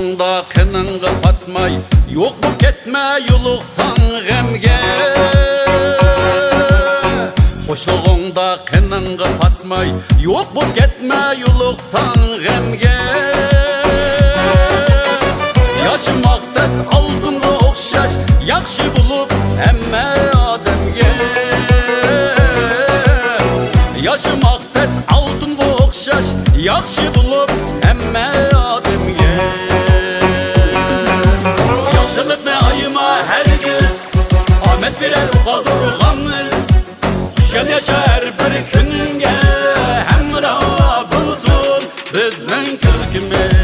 Qoşluğunda qınınğı patmay, yo'q bu ketme yuluqsan g'amga. Qoşluğunda qınınğı patmay, yo'q bu ketme yuluqsan g'amga. Yaşamaq tez altınga o'xshash, yaxshi bo'lib hamma odamga. Yaşamaq tez altınga o'xshash, yaxshi bo'lib hamma odamga. Yaxshilikni ayıma hergiz, omed berar qoldirganmiz. Xushal yashar bir kunga, hamroh bo'lsin bizning kulkimiz.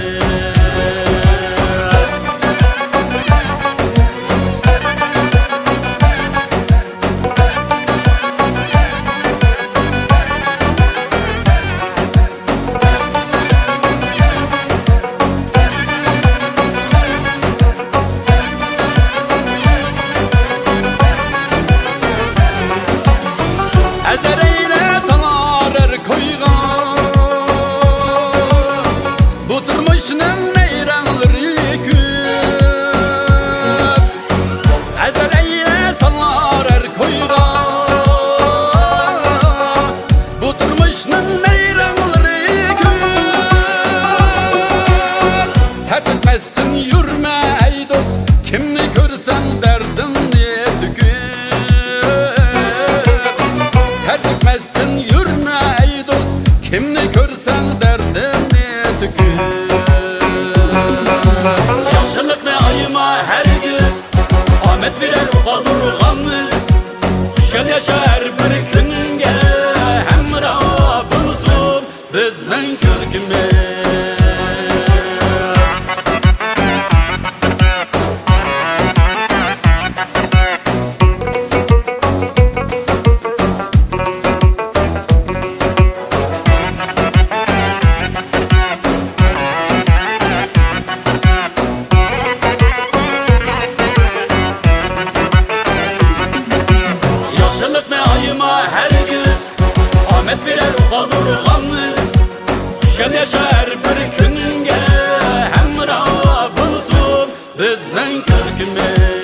Kimni görsen derdin diye tükür. Terk etmezsin yürüme ey dost, kimni görsen derdin diye tükür. Yaxşılıkni ayıma her gün, omed berar qoldirganmiz. Xushal yashar bir kunga, hamroh bo'lsin bizning kulkimiz. Her gün omed berar qoldirganmiz. Xushal yashar bir kunga, hamroh bo'lsin bizning kulkimiz.